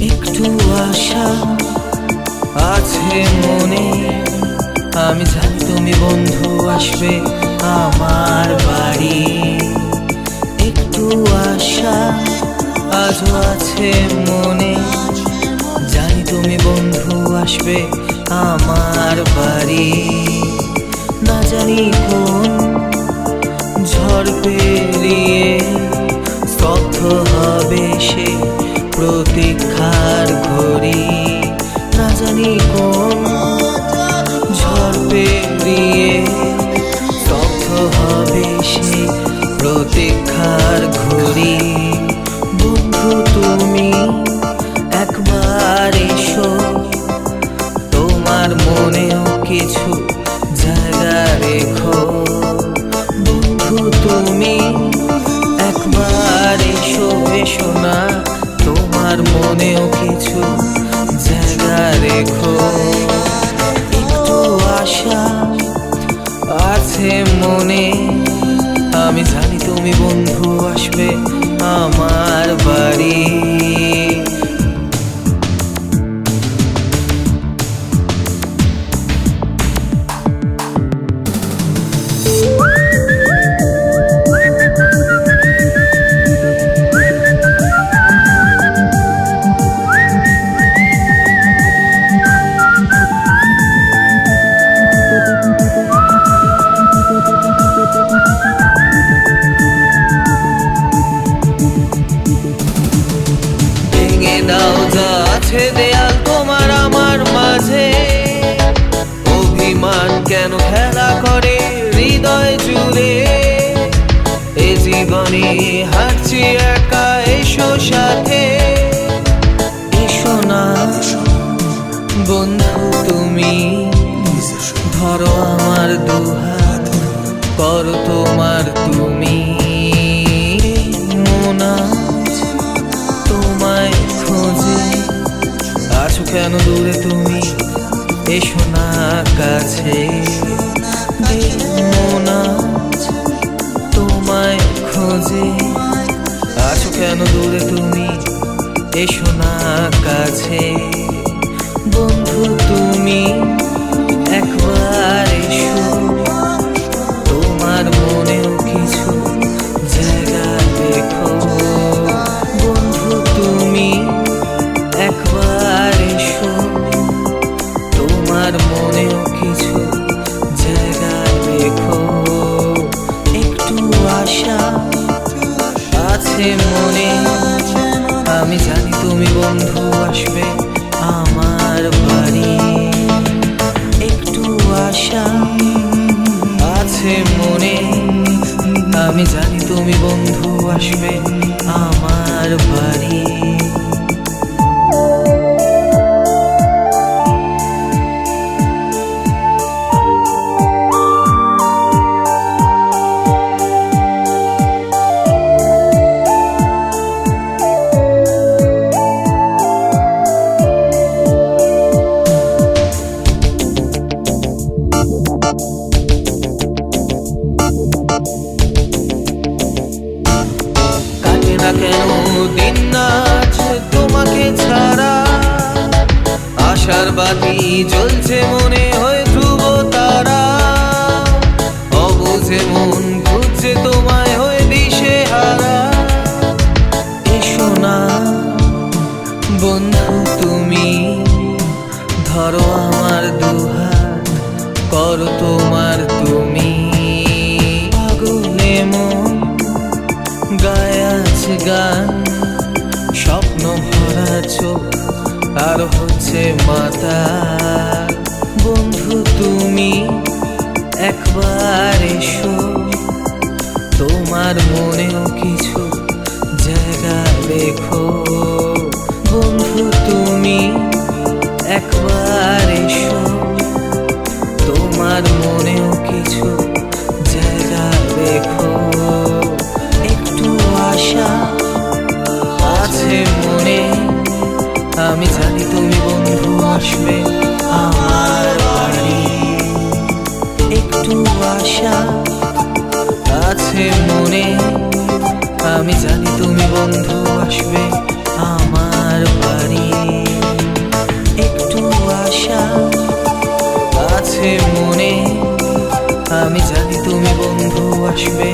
একটু আশা আছে মনে, আমি জানি তুমি বন্ধু আসবে আমার বাড়ি। একটু আশা আজও আছে মনে, জানি তুমি বন্ধু আসবে আমার বাড়ি। না জানি কোন ঝড় পেরিয়ে স্তব্ধ হবে সে প্রতীক্ষার ঘড়ি। না জানি কোন ঝড় পেরিয়ে স্তব্ধ হবে সে প্রতীক্ষার ঘড়ি। বন্ধু তুমি একবার এসো, তোমার মনেও কিছু জায়গা রেখো। বন্ধু তুমি একবার এসো, এসো না, তোমার মনেও কিছু জায়গা রেখো। একটু আশা আছে মনে, আমি জানি তুমি বন্ধু আসবে আমার বাড়ি। দাও যা আছে দেয়াল তোমার আমার মাঝে, অভিমান কেন খেলা করে হৃদয় জুড়ে। এ জীবনে হাঁটছি একা, এসো সাথে, এসো না বন্ধু তুমি, ধরো আমার দুহাত, করো তোমার তুমি। মোনা তোমায় খোঁজে, আছো কেন দূরে তুমি, এসো না কাছে। মোনা তোমায় খোঁজে, আছো কেন দূরে তুমি, এসো না কাছে। বন্ধু তুমি একবার এসো, তোমার মনেও কিছু জায়গা দেখো। বন্ধু তুমি একবার এসো, তোমার মনেও কিছু জায়গা দেখো। একটু আশা আছে মনে, আমি জানি তুমি বন্ধু আসবে আমার বাড়ি। একটু আশা আছে মনে, আমি জানি তুমি বন্ধু আসবে আমার বাড়ি। কাটে না কেন দিন নাচ তোমাকে ছাড়া, আশার বাতি জ্বলছে মনে হয় ধ্রুব তারা। অবুঝে মন খুঁজছে তোমায় হয়ে দিশে হারা। এসো না বন্ধু তুমি, ধরো আমার দুহাত, করো তোমার তুমি। পাগলে মন গায়ে আছে গান, স্বপ্ন ভরা চোখ আর হচ্ছে মাতা। তোমার মনেও কিছু জায়গা রেখো বন্ধু, তুমি একবার এসো। তোমার মনেও কিছু জায়গা রেখো, একটু আশা আছে মনে। আমি জানি তুমি বন্ধু আসবে আমার বাড়ি, একটু আশা আছে মনে। আমি জানি তুমি বন্ধু আসবে আমার বাড়ি, একটু আশা আছে মনে। আমি জানি তুমি বন্ধু আসবে